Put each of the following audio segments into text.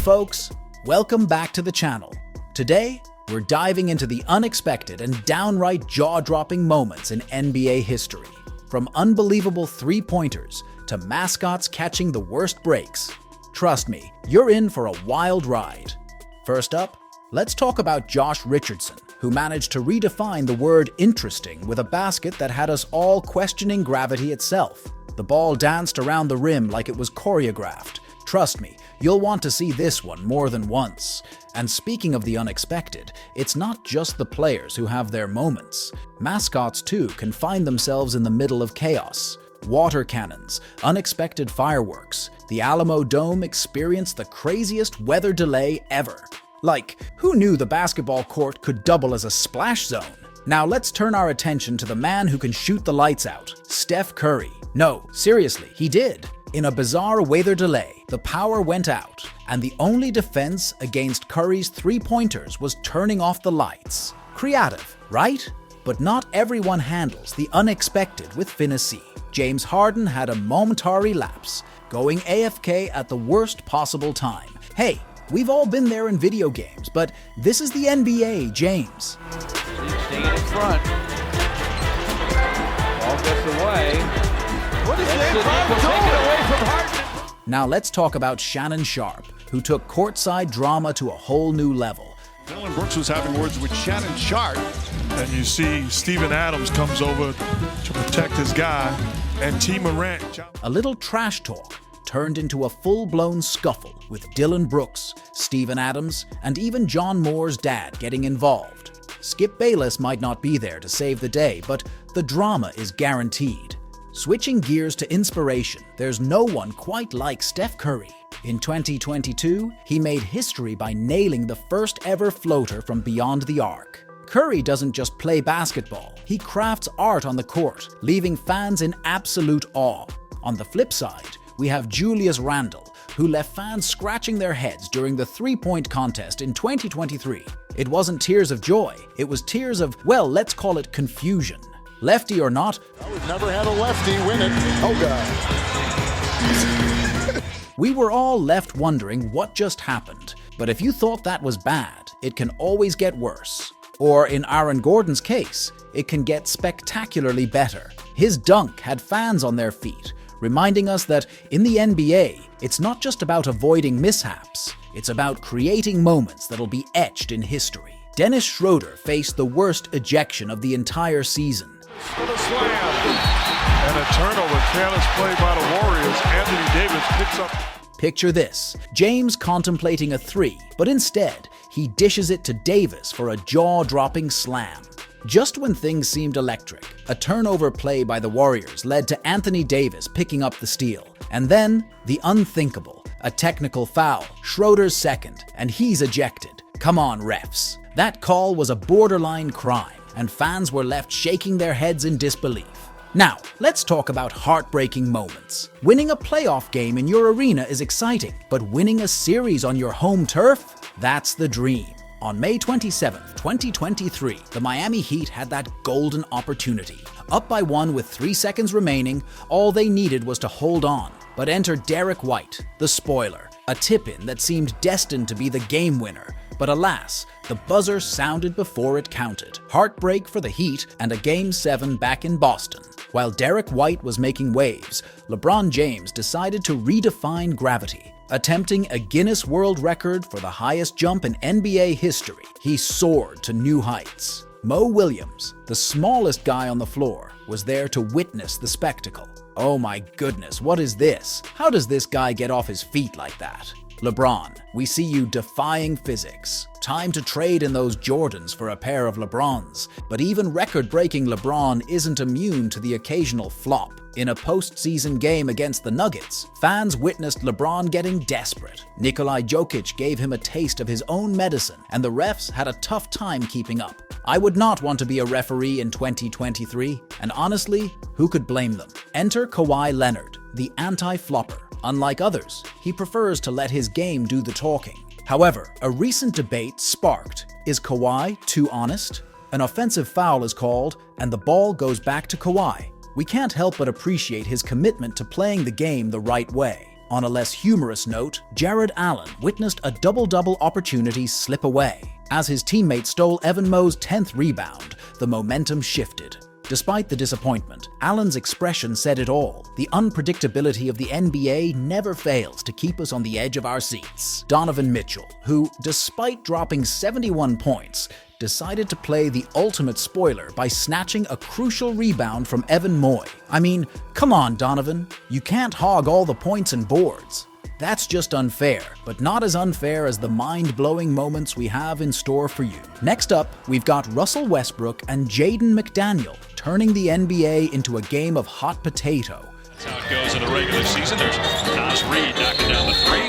folks, welcome back to the channel. Today, we're diving into the unexpected and downright jaw-dropping moments in NBA history. From unbelievable three-pointers to mascots catching the worst breaks. Trust me, you're in for a wild ride. First up, let's talk about Josh Richardson, who managed to redefine the word interesting with a basket that had us all questioning gravity itself. The ball danced around the rim like it was choreographed. Trust me, you'll want to see this one more than once. And speaking of the unexpected, it's not just the players who have their moments. Mascots too can find themselves in the middle of chaos. Water cannons, unexpected fireworks. The Alamo Dome experienced the craziest weather delay ever. Like, who knew the basketball court could double as a splash zone? Now let's turn our attention to the man who can shoot the lights out, Steph Curry. No, seriously, he did. In a bizarre weather delay, the power went out, and the only defense against Curry's three-pointers was turning off the lights. Creative, right? But not everyone handles the unexpected with finesse. James Harden had a momentary lapse, going AFK at the worst possible time. Hey, we've all been there in video games, but this is the NBA, James. Staying in front. Ball gets away. What is that? Take it away from Harden. Now let's talk about Shannon Sharpe, who took courtside drama to a whole new level. Dylan Brooks was having words with Shannon Sharpe. And you see Steven Adams comes over to protect his guy, and T. Morant. A little trash talk turned into a full-blown scuffle with Dylan Brooks, Steven Adams, and even John Moore's dad getting involved. Skip Bayless might not be there to save the day, but the drama is guaranteed. Switching gears to inspiration, there's no one quite like Steph Curry. In 2022, he made history by nailing the first ever floater from beyond the arc. Curry doesn't just play basketball, he crafts art on the court, leaving fans in absolute awe. On the flip side, we have Julius Randle, who left fans scratching their heads during the three-point contest in 2023. It wasn't tears of joy, it was tears of, well, let's call it confusion. Lefty or not, we've never had a lefty win it. Oh, God. We were all left wondering what just happened. But if you thought that was bad, it can always get worse. Or in Aaron Gordon's case, it can get spectacularly better. His dunk had fans on their feet, reminding us that in the NBA, it's not just about avoiding mishaps, it's about creating moments that'll be etched in history. Dennis Schroeder faced the worst ejection of the entire season. For the slam. And a turnover, careless play by the Warriors. Anthony Davis picks up. Picture this, James contemplating a three, but instead, he dishes it to Davis for a jaw-dropping slam. Just when things seemed electric, a turnover play by the Warriors led to Anthony Davis picking up the steal. And then, the unthinkable, a technical foul, Schroeder's second, and he's ejected. Come on, refs. That call was a borderline crime, and fans were left shaking their heads in disbelief. Now, let's talk about heartbreaking moments. Winning a playoff game in your arena is exciting, but winning a series on your home turf? That's the dream. On May 27, 2023, the Miami Heat had that golden opportunity. Up by one with 3 seconds remaining, all they needed was to hold on. But enter Derek White, the spoiler, a tip-in that seemed destined to be the game winner. But alas, the buzzer sounded before it counted. Heartbreak for the Heat and a Game 7 back in Boston. While Derek White was making waves, LeBron James decided to redefine gravity. Attempting a Guinness World Record for the highest jump in NBA history, he soared to new heights. Mo Williams, the smallest guy on the floor, was there to witness the spectacle. Oh my goodness, what is this? How does this guy get off his feet like that? LeBron, we see you defying physics. Time to trade in those Jordans for a pair of LeBrons. But even record-breaking LeBron isn't immune to the occasional flop. In a postseason game against the Nuggets, fans witnessed LeBron getting desperate. Nikola Jokic gave him a taste of his own medicine, and the refs had a tough time keeping up. I would not want to be a referee in 2023, and honestly, who could blame them? Enter Kawhi Leonard, the anti-flopper. Unlike others, he prefers to let his game do the talking. However, a recent debate sparked, is Kawhi too honest? An offensive foul is called, and the ball goes back to Kawhi. We can't help but appreciate his commitment to playing the game the right way. On a less humorous note, Jared Allen witnessed a double-double opportunity slip away. As his teammate stole Evan Moe's 10th rebound, the momentum shifted. Despite the disappointment, Allen's expression said it all. The unpredictability of the NBA never fails to keep us on the edge of our seats. Donovan Mitchell, who, despite dropping 71 points, decided to play the ultimate spoiler by snatching a crucial rebound from Evan Moe. I mean, come on, Donovan. You can't hog all the points and boards. That's just unfair, but not as unfair as the mind-blowing moments we have in store for you. Next up, we've got Russell Westbrook and Jaden McDaniel turning the NBA into a game of hot potato. That's how it goes in the regular season. There's Nas Reed knocking down the three.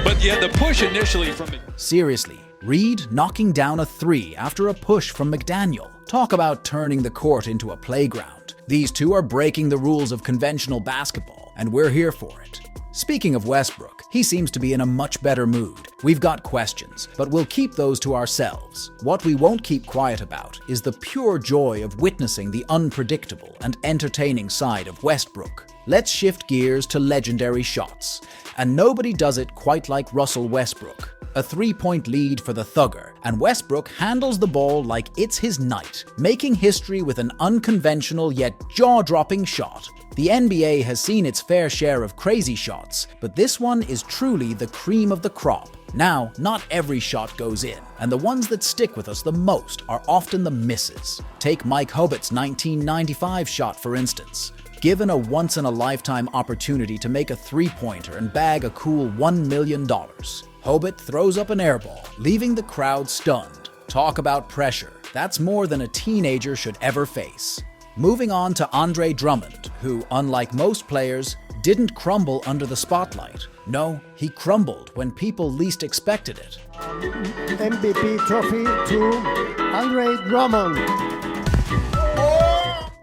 But yeah, the push initially from it. Seriously, Reed knocking down a three after a push from McDaniel. Talk about turning the court into a playground. These two are breaking the rules of conventional basketball, and we're here for it. Speaking of Westbrook, he seems to be in a much better mood. We've got questions, but we'll keep those to ourselves. What we won't keep quiet about is the pure joy of witnessing the unpredictable and entertaining side of Westbrook. Let's shift gears to legendary shots. And nobody does it quite like Russell Westbrook. A 3-point lead for the Thugger, and Westbrook handles the ball like it's his night, making history with an unconventional yet jaw-dropping shot. The NBA has seen its fair share of crazy shots, but this one is truly the cream of the crop. Now, not every shot goes in, and the ones that stick with us the most are often the misses. Take Mike Hobbitt's 1995 shot, for instance. Given a once-in-a-lifetime opportunity to make a three-pointer and bag a cool $1 million, Hobbitt throws up an airball, leaving the crowd stunned. Talk about pressure. That's more than a teenager should ever face. Moving on to Andre Drummond, who, unlike most players, didn't crumble under the spotlight. No, he crumbled when people least expected it. MVP trophy to Andre Drummond.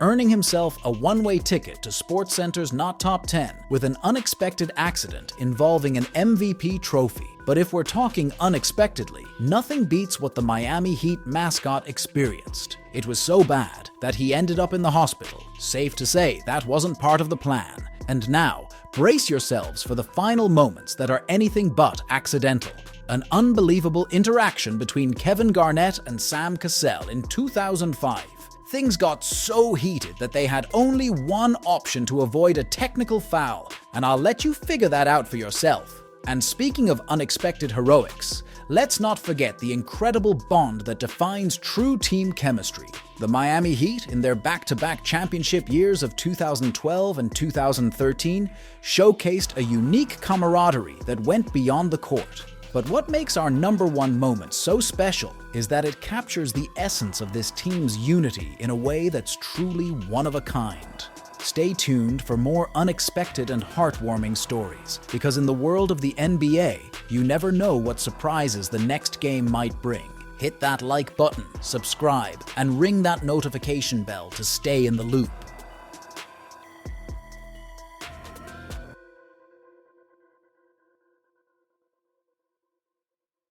Earning himself a one-way ticket to SportsCenter's Not Top 10 with an unexpected accident involving an MVP trophy. But if we're talking unexpectedly, nothing beats what the Miami Heat mascot experienced. It was so bad that he ended up in the hospital. Safe to say that wasn't part of the plan. And now, brace yourselves for the final moments that are anything but accidental. An unbelievable interaction between Kevin Garnett and Sam Cassell in 2005. Things got so heated that they had only one option to avoid a technical foul, and I'll let you figure that out for yourself. And speaking of unexpected heroics, let's not forget the incredible bond that defines true team chemistry. The Miami Heat, in their back-to-back championship years of 2012 and 2013, showcased a unique camaraderie that went beyond the court. But what makes our number one moment so special is that it captures the essence of this team's unity in a way that's truly one of a kind. Stay tuned for more unexpected and heartwarming stories, because in the world of the NBA, you never know what surprises the next game might bring. Hit that like button, subscribe, and ring that notification bell to stay in the loop.